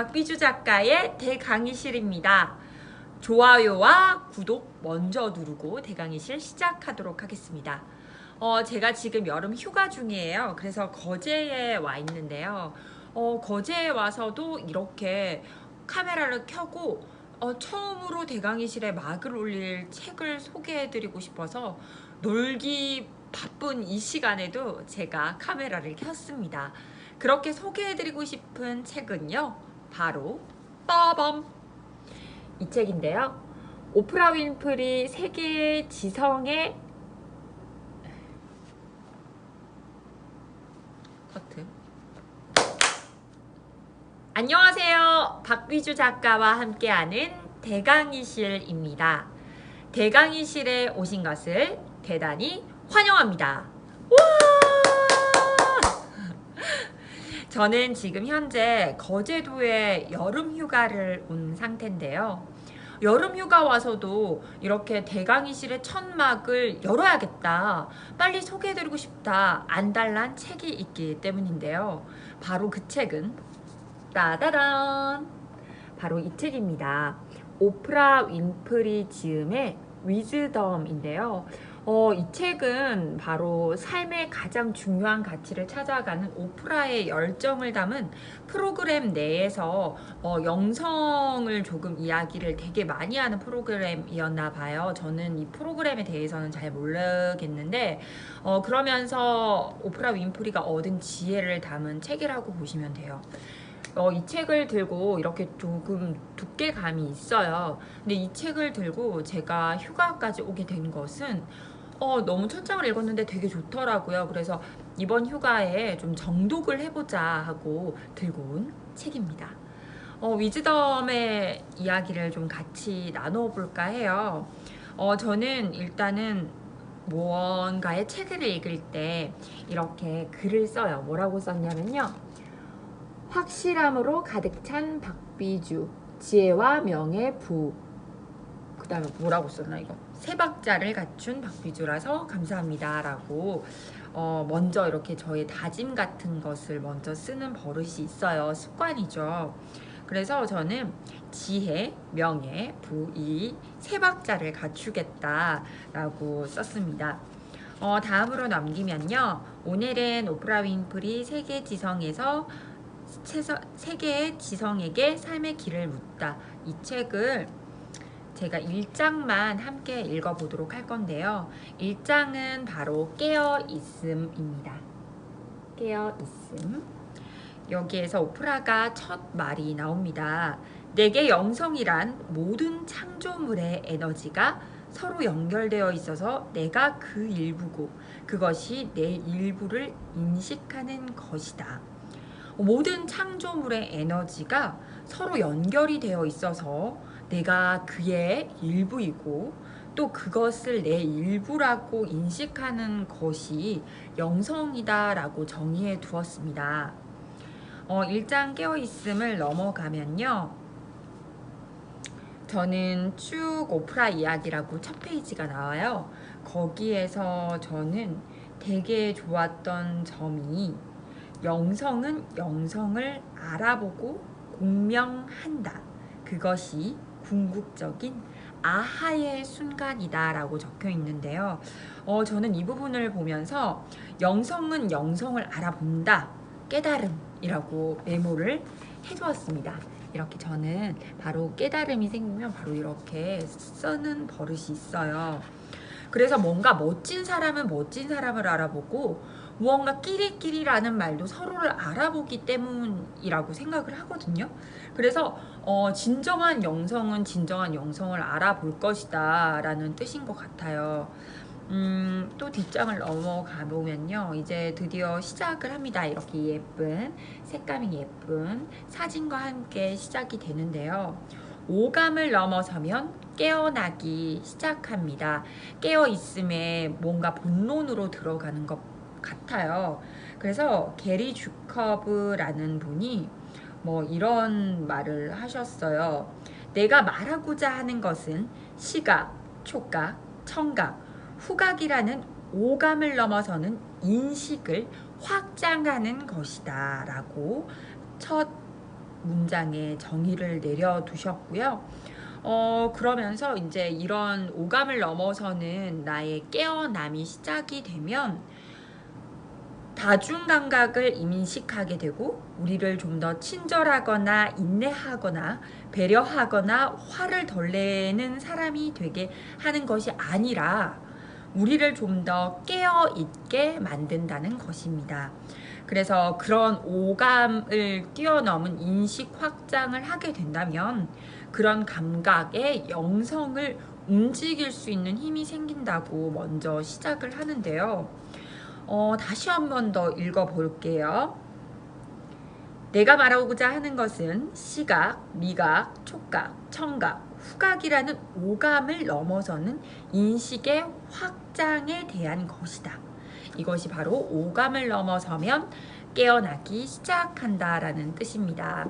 박비주 작가의 대강의실입니다. 좋아요와 구독 먼저 누르고 대강의실 시작하도록 하겠습니다. 제가 지금 여름 휴가 중이에요. 그래서 거제에 와 있는데요. 거제에 와서도 이렇게 카메라를 켜고 처음으로 대강의실에 막을 올릴 책을 소개해드리고 싶어서 놀기 바쁜 이 시간에도 제가 카메라를 켰습니다. 그렇게 소개해드리고 싶은 책은요, 바로 빠밤! 이 책인데요. 오프라 윈프리 세계의 지성의 커트. 안녕하세요. 박비주 작가와 함께하는 대강의실입니다. 대강의실에 오신 것을 대단히 환영합니다. 저는 지금 현재 거제도에 여름 휴가를 온 상태인데요. 여름 휴가 와서도 이렇게 대강의실의 천막을 열어야겠다, 빨리 소개해드리고 싶다, 안달난 책이 있기 때문인데요. 바로 그 책은 따다란, 바로 이 책입니다. 오프라 윈프리 지음의 위즈덤인데요. 이 책은 바로 삶의 가장 중요한 가치를 찾아가는 오프라의 열정을 담은 프로그램 내에서 영성을 조금 이야기를 되게 많이 하는 프로그램이었나 봐요. 저는 이 프로그램에 대해서는 잘 모르겠는데 그러면서 오프라 윈프리가 얻은 지혜를 담은 책이라고 보시면 돼요. 이 책을 들고 이렇게 조금 두께감이 있어요. 근데 이 책을 들고 제가 휴가까지 오게 된 것은 너무 첫장을 읽었는데 되게 좋더라고요. 그래서 이번 휴가에 좀 정독을 해보자 하고 들고 온 책입니다. 위즈덤의 이야기를 좀 같이 나눠볼까 해요. 저는 일단은 무언가의 책을 읽을 때 이렇게 글을 써요. 뭐라고 썼냐면요, 확실함으로 가득 찬 박비주, 지혜와 명예 부. 그 다음에 뭐라고 썼나 이거? 세 박자를 갖춘 박비주라서 감사합니다 라고 먼저 이렇게 저의 다짐 같은 것을 먼저 쓰는 버릇이 있어요. 습관이죠. 그래서 저는 지혜, 명예, 부, 이 세 박자를 갖추겠다 라고 썼습니다. 다음으로 넘기면요, 오늘은 오프라 윈프리 세계 지성에서 세계의 지성에게 삶의 길을 묻다, 이 책을 제가 1장만 함께 읽어보도록 할 건데요. 1장은 바로 깨어있음입니다. 깨어있음. 여기에서 오프라가 첫 말이 나옵니다. 내게 영성이란 모든 창조물의 에너지가 서로 연결되어 있어서 내가 그 일부고 그것이 내 일부를 인식하는 것이다. 모든 창조물의 에너지가 서로 연결이 되어 있어서 내가 그의 일부이고 또 그것을 내 일부라고 인식하는 것이 영성이다 라고 정의해 두었습니다. 1장 깨어있음을 넘어가면요, 저는 쭉 오프라 이야기라고 첫 페이지가 나와요. 거기에서 저는 되게 좋았던 점이, 영성은 영성을 알아보고 공명한다. 그것이 궁극적인 아하의 순간이다 라고 적혀 있는데요. 저는 이 부분을 보면서 영성은 영성을 알아본다, 깨달음이라고 메모를 해두었습니다. 이렇게 저는 바로 깨달음이 생기면 바로 이렇게 쓰는 버릇이 있어요. 그래서 뭔가 멋진 사람은 멋진 사람을 알아보고 무언가 끼리끼리라는 말도 서로를 알아보기 때문이라고 생각을 하거든요. 그래서 진정한 영성은 진정한 영성을 알아볼 것이다 라는 뜻인 것 같아요. 또 뒷장을 넘어가 보면요, 이제 드디어 시작을 합니다. 이렇게 예쁜, 색감이 예쁜 사진과 함께 시작이 되는데요. 오감을 넘어서면 깨어나기 시작합니다. 깨어있음에 뭔가 본론으로 들어가는 것 같아요. 그래서 게리 주커브라는 분이 뭐 이런 말을 하셨어요. 내가 말하고자 하는 것은 시각, 촉각, 청각, 후각이라는 오감을 넘어서는 인식을 확장하는 것이다 라고 첫 문장에 정의를 내려두셨고요. 그러면서 이제 이런 오감을 넘어서는 나의 깨어남이 시작이 되면 다중감각을 인식하게 되고 우리를 좀 더 친절하거나 인내하거나 배려하거나 화를 덜 내는 사람이 되게 하는 것이 아니라 우리를 좀 더 깨어있게 만든다는 것입니다. 그래서 그런 오감을 뛰어넘은 인식 확장을 하게 된다면 그런 감각의 영성을 움직일 수 있는 힘이 생긴다고 먼저 시작을 하는데요. 다시 한 번 더 읽어볼게요. 내가 말하고자 하는 것은 시각, 미각, 촉각, 청각, 후각이라는 오감을 넘어서는 인식의 확장에 대한 것이다. 이것이 바로 오감을 넘어서면 깨어나기 시작한다라는 뜻입니다.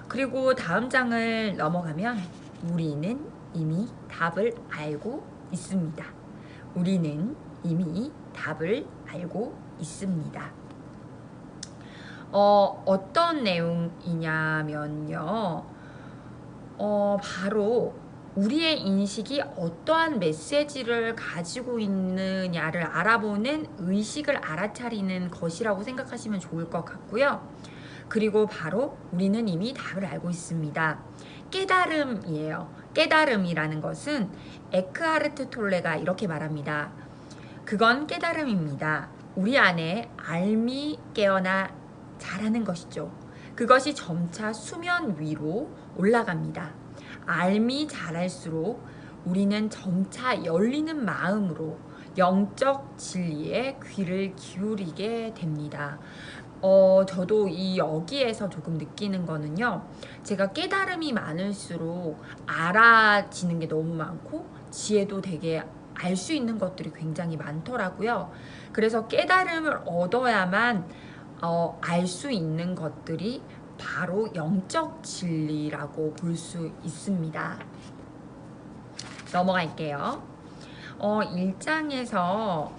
그리고 다음 장을 넘어가면 우리는 이미 답을 알고 있습니다. 우리는 이미 답을 알고 있습니다. 어떤 내용이냐면요. 바로 우리의 인식이 어떠한 메시지를 가지고 있느냐를 알아보는 의식을 알아차리는 것이라고 생각하시면 좋을 것 같고요. 그리고 바로 우리는 이미 답을 알고 있습니다. 깨달음이에요. 깨달음이라는 것은 에크하르트 톨레가 이렇게 말합니다. 그건 깨달음입니다. 우리 안에 알미 깨어나 자라는 것이죠. 그것이 점차 수면 위로 올라갑니다. 알미 자랄수록 우리는 점차 열리는 마음으로 영적 진리에 귀를 기울이게 됩니다. 저도 여기에서 조금 느끼는 거는요. 제가 깨달음이 많을수록 알아지는 게 너무 많고 지혜도 되게 알 수 있는 것들이 굉장히 많더라고요. 그래서 깨달음을 얻어야만 알 수 있는 것들이 바로 영적 진리라고 볼 수 있습니다. 넘어갈게요. 1장에서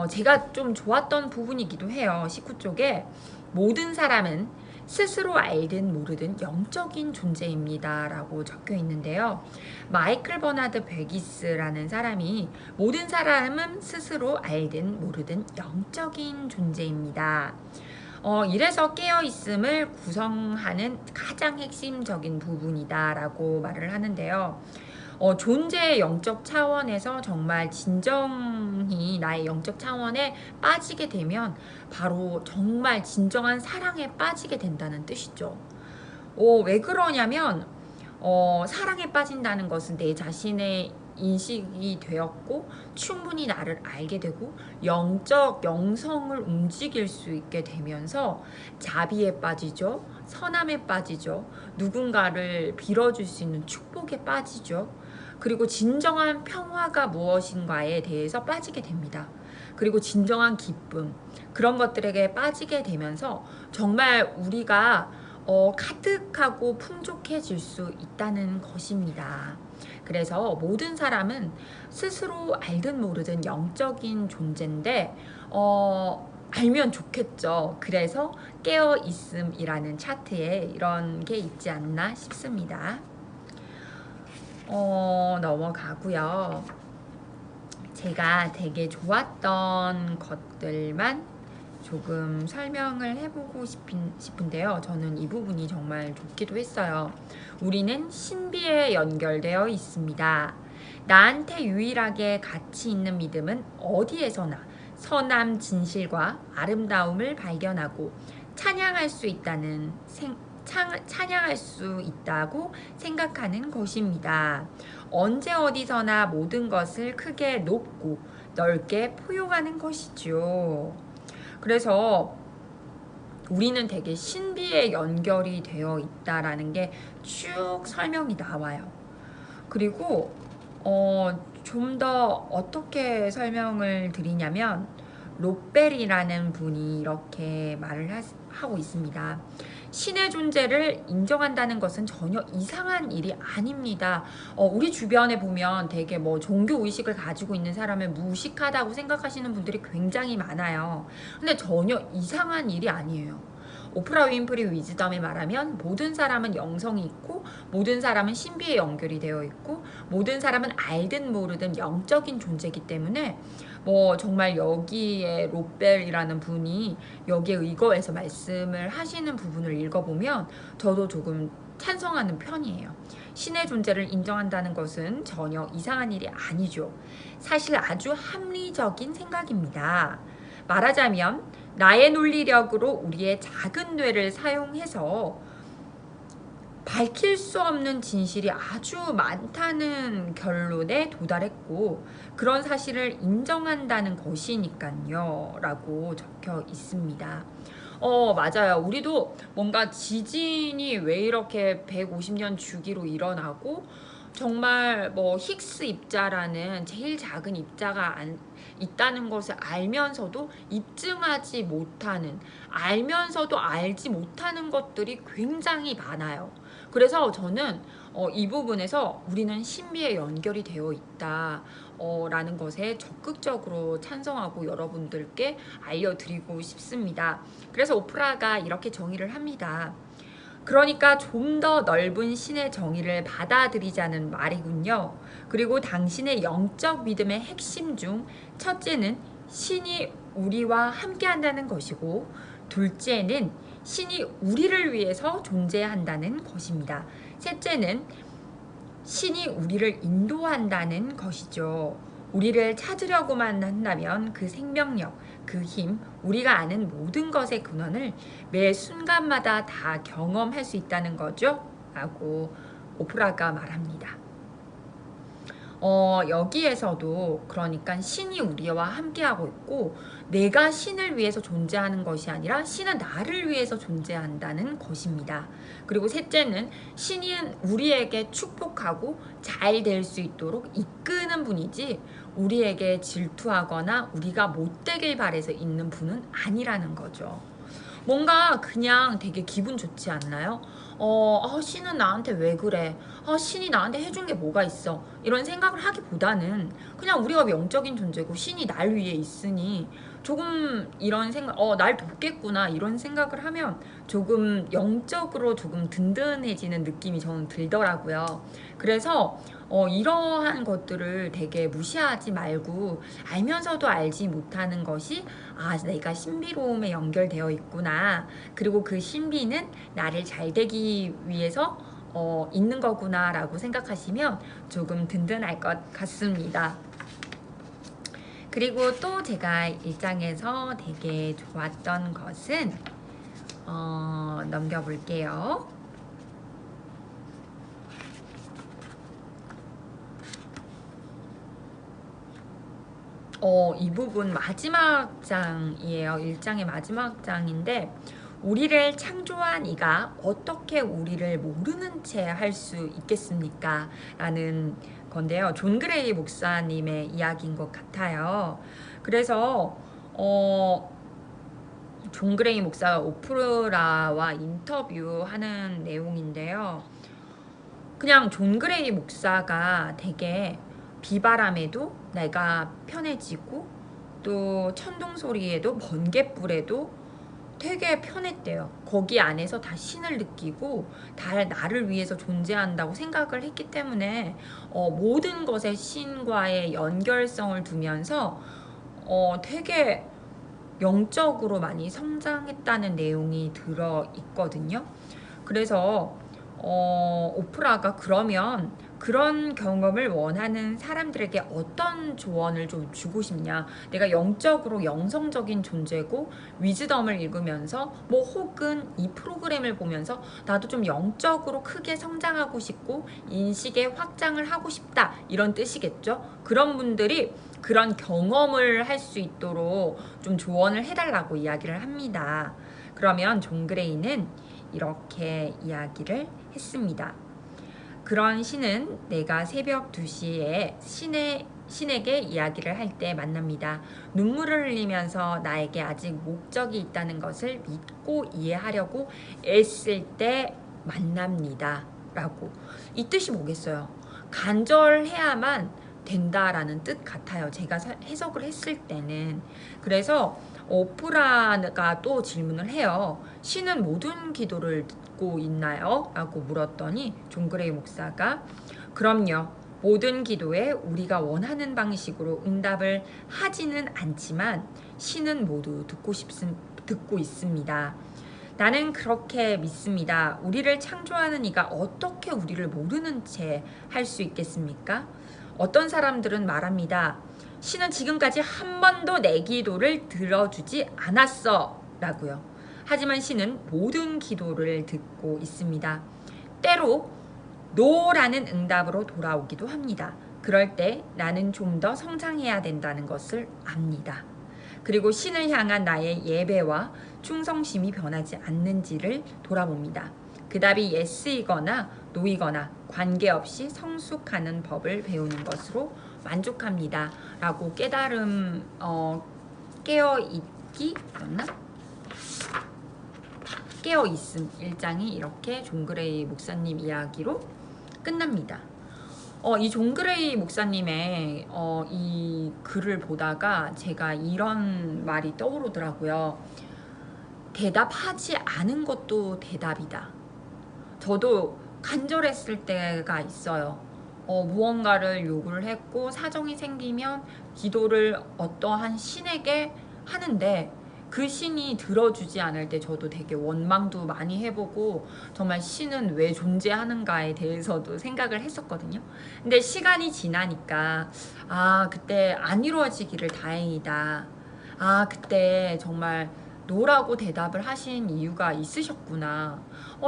제가 좀 좋았던 부분이기도 해요. 19쪽에 모든 사람은 스스로 알든 모르든 영적인 존재입니다 라고 적혀 있는데요. 마이클 버나드 베기스라는 사람이 모든 사람은 스스로 알든 모르든 영적인 존재입니다. 이래서 깨어있음을 구성하는 가장 핵심적인 부분이다 라고 말을 하는데요. 존재의 영적 차원에서 정말 진정히 나의 영적 차원에 빠지게 되면 바로 정말 진정한 사랑에 빠지게 된다는 뜻이죠. 왜 그러냐면 사랑에 빠진다는 것은 내 자신의 인식이 되었고 충분히 나를 알게 되고 영적 영성을 움직일 수 있게 되면서 자비에 빠지죠. 선함에 빠지죠. 누군가를 빌어줄 수 있는 축복에 빠지죠. 그리고 진정한 평화가 무엇인가에 대해서 빠지게 됩니다. 그리고 진정한 기쁨, 그런 것들에게 빠지게 되면서 정말 우리가 가득하고 풍족해질 수 있다는 것입니다. 그래서 모든 사람은 스스로 알든 모르든 영적인 존재인데 알면 좋겠죠. 그래서 깨어있음이라는 차트에 이런 게 있지 않나 싶습니다. 넘어가고요. 제가 되게 좋았던 것들만 조금 설명을 해보고 싶은데요. 저는 이 부분이 정말 좋기도 했어요. 우리는 신비에 연결되어 있습니다. 나한테 유일하게 가치 있는 믿음은 어디에서나 선함, 진실과 아름다움을 발견하고 찬양할 수 있다고 생각하는 것입니다. 언제 어디서나 모든 것을 크게 높고 넓게 포용하는 것이죠. 그래서 우리는 되게 신비에 연결이 되어 있다라는 게 쭉 설명이 나와요. 그리고 좀 더 어떻게 설명을 드리냐면 롯벨이라는 분이 이렇게 말을 하고 있습니다. 신의 존재를 인정한다는 것은 전혀 이상한 일이 아닙니다. 우리 주변에 보면 되게 뭐 종교 의식을 가지고 있는 사람을 무식하다고 생각하시는 분들이 굉장히 많아요. 근데 전혀 이상한 일이 아니에요. 오프라 윈프리 위즈덤에 말하면 모든 사람은 영성이 있고 모든 사람은 신비에 연결이 되어 있고 모든 사람은 알든 모르든 영적인 존재이기 때문에 뭐 정말 여기에 롯벨이라는 분이 여기에 의거해서 말씀을 하시는 부분을 읽어보면 저도 조금 찬성하는 편이에요. 신의 존재를 인정한다는 것은 전혀 이상한 일이 아니죠. 사실 아주 합리적인 생각입니다. 말하자면 나의 논리력으로 우리의 작은 뇌를 사용해서 밝힐 수 없는 진실이 아주 많다는 결론에 도달했고 그런 사실을 인정한다는 것이니까요 라고 적혀 있습니다. 맞아요. 우리도 뭔가 지진이 왜 이렇게 150년 주기로 일어나고 정말 뭐 히그스 입자라는 제일 작은 입자가 있다는 것을 알면서도 입증하지 못하는, 알면서도 알지 못하는 것들이 굉장히 많아요. 그래서 저는 이 부분에서 우리는 신비에 연결이 되어 있다 라는 것에 적극적으로 찬성하고 여러분들께 알려드리고 싶습니다. 그래서 오프라가 이렇게 정의를 합니다. 그러니까 좀 더 넓은 신의 정의를 받아들이자는 말이군요. 그리고 당신의 영적 믿음의 핵심 중 첫째는 신이 우리와 함께 한다는 것이고 둘째는 신이 우리를 위해서 존재한다는 것입니다. 셋째는 신이 우리를 인도한다는 것이죠. 우리를 찾으려고만 한다면 그 생명력, 그 힘, 우리가 아는 모든 것의 근원을 매 순간마다 다 경험할 수 있다는 거죠. 라고 오프라가 말합니다. 여기에서도 그러니까 신이 우리와 함께하고 있고 내가 신을 위해서 존재하는 것이 아니라 신은 나를 위해서 존재한다는 것입니다. 그리고 셋째는 신이 우리에게 축복하고 잘 될 수 있도록 이끄는 분이지 우리에게 질투하거나 우리가 못되길 바래서 있는 분은 아니라는 거죠. 뭔가 그냥 되게 기분 좋지 않나요? 신은 나한테 왜 그래? 신이 나한테 해준 게 뭐가 있어? 이런 생각을 하기보다는 그냥 우리가 영적인 존재고 신이 날 위해 있으니 조금 이런 생각, 날 돕겠구나 이런 생각을 하면 조금 영적으로 조금 든든해지는 느낌이 저는 들더라고요. 그래서 이러한 것들을 되게 무시하지 말고 알면서도 알지 못하는 것이 내가 신비로움에 연결되어 있구나. 그리고 그 신비는 나를 잘 되기 위해서 있는 거구나 라고 생각하시면 조금 든든할 것 같습니다. 그리고 또 제가 1장에서 되게 좋았던 것은 넘겨볼게요. 이 부분 마지막 장이에요. 1장의 마지막 장인데 우리를 창조한 이가 어떻게 우리를 모르는 채 할 수 있겠습니까? 라는 건데요. 존 그레이 목사님의 이야기인 것 같아요. 그래서 존 그레이 목사가 오프라와 인터뷰하는 내용인데요. 그냥 존 그레이 목사가 되게 비바람에도 내가 편해지고 또 천둥 소리에도 번갯불에도 되게 편했대요. 거기 안에서 다 신을 느끼고 다 나를 위해서 존재한다고 생각을 했기 때문에 모든 것에 신과의 연결성을 두면서 되게 영적으로 많이 성장했다는 내용이 들어 있거든요. 그래서 오프라가 그러면 그런 경험을 원하는 사람들에게 어떤 조언을 좀 주고 싶냐. 내가 영적으로 영성적인 존재고 위즈덤을 읽으면서 뭐 혹은 이 프로그램을 보면서 나도 좀 영적으로 크게 성장하고 싶고 인식의 확장을 하고 싶다 이런 뜻이겠죠. 그런 분들이 그런 경험을 할 수 있도록 좀 조언을 해달라고 이야기를 합니다. 그러면 존 그레이는 이렇게 이야기를 했습니다. 그런 신은 내가 새벽 2시에 신에게 이야기를 할 때 만납니다. 눈물을 흘리면서 나에게 아직 목적이 있다는 것을 믿고 이해하려고 애쓸 때 만납니다. 라고. 이 뜻이 뭐겠어요? 간절해야만 된다라는 뜻 같아요. 제가 해석을 했을 때는. 그래서 오프라가 또 질문을 해요. 신은 모든 기도를 듣고 있나요? 라고 물었더니 존 그레이 목사가 그럼요. 모든 기도에 우리가 원하는 방식으로 응답을 하지는 않지만 신은 모두 듣고 있습니다. 나는 그렇게 믿습니다. 우리를 창조하는 이가 어떻게 우리를 모르는 채 할 수 있겠습니까? 어떤 사람들은 말합니다. 신은 지금까지 한 번도 내 기도를 들어주지 않았어 라고요. 하지만 신은 모든 기도를 듣고 있습니다. 때로 노라는 응답으로 돌아오기도 합니다. 그럴 때 나는 좀 더 성장해야 된다는 것을 압니다. 그리고 신을 향한 나의 예배와 충성심이 변하지 않는지를 돌아봅니다. 그 답이 예스이거나 노이거나 관계없이 성숙하는 법을 배우는 것으로 만족합니다. 라고 깨달음, 깨어있기였나? 깨어있음 1장이 이렇게 존 그레이 목사님 이야기로 끝납니다. 이 존 그레이 목사님의 이 글을 보다가 제가 이런 말이 떠오르더라고요. 대답하지 않은 것도 대답이다. 저도 간절했을 때가 있어요. 무언가를 요구를 했고 사정이 생기면 기도를 어떠한 신에게 하는데 그 신이 들어주지 않을 때 저도 되게 원망도 많이 해보고 정말 신은 왜 존재하는가에 대해서도 생각을 했었거든요. 근데 시간이 지나니까 그때 안 이루어지기를 다행이다. 그때 정말 노라고 대답을 하신 이유가 있으셨구나.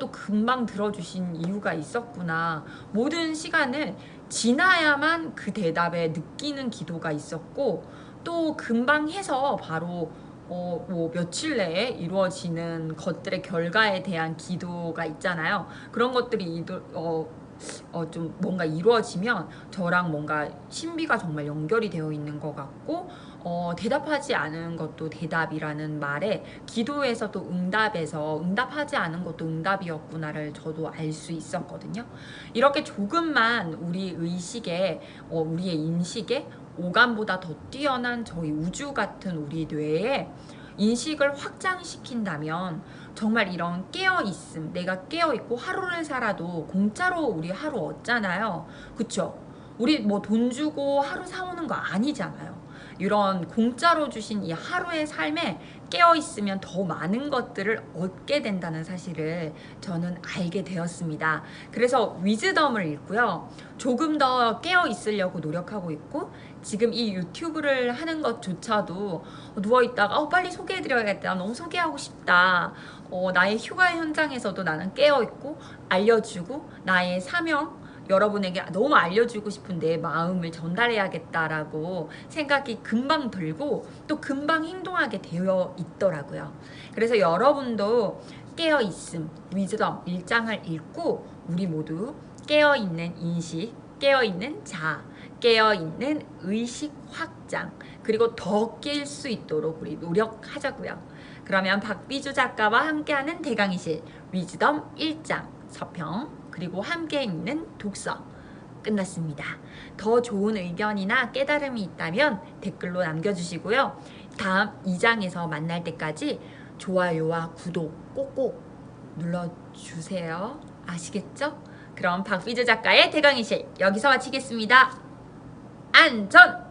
또 금방 들어주신 이유가 있었구나. 모든 시간을 지나야만 그 대답에 느끼는 기도가 있었고 또 금방 해서 바로 뭐 며칠 내에 이루어지는 것들의 결과에 대한 기도가 있잖아요. 그런 것들이 좀 뭔가 이루어지면 저랑 뭔가 신비가 정말 연결이 되어 있는 것 같고 대답하지 않은 것도 대답이라는 말에 기도에서도 응답에서 응답하지 않은 것도 응답이었구나를 저도 알 수 있었거든요. 이렇게 조금만 우리 의식에 우리의 인식에 오감보다 더 뛰어난 저희 우주 같은 우리 뇌에 인식을 확장시킨다면 정말 이런 깨어있음, 내가 깨어있고 하루를 살아도 공짜로 우리 하루 얻잖아요. 그쵸? 우리 뭐 돈 주고 하루 사오는 거 아니잖아요. 이런 공짜로 주신 이 하루의 삶에 깨어있으면 더 많은 것들을 얻게 된다는 사실을 저는 알게 되었습니다. 그래서 위즈덤을 읽고요. 조금 더 깨어있으려고 노력하고 있고 지금 이 유튜브를 하는 것조차도 누워있다가 빨리 소개해드려야겠다. 너무 소개하고 싶다. 나의 휴가 현장에서도 나는 깨어있고 알려주고 나의 사명 여러분에게 너무 알려주고 싶은 내 마음을 전달해야겠다라고 생각이 금방 들고 또 금방 행동하게 되어 있더라고요. 그래서 여러분도 깨어있음, 위즈덤 1장을 읽고 우리 모두 깨어있는 인식, 깨어있는 자아, 깨어있는 의식 확장 그리고 더 깰 수 있도록 우리 노력하자고요. 그러면 박비주 작가와 함께하는 대강의실 위즈덤 1장 서평 그리고 함께 읽는 독서 끝났습니다. 더 좋은 의견이나 깨달음이 있다면 댓글로 남겨주시고요. 다음 2장에서 만날 때까지 좋아요와 구독 꼭꼭 눌러주세요. 아시겠죠? 그럼 박비주 작가의 대강의실 여기서 마치겠습니다. 안전!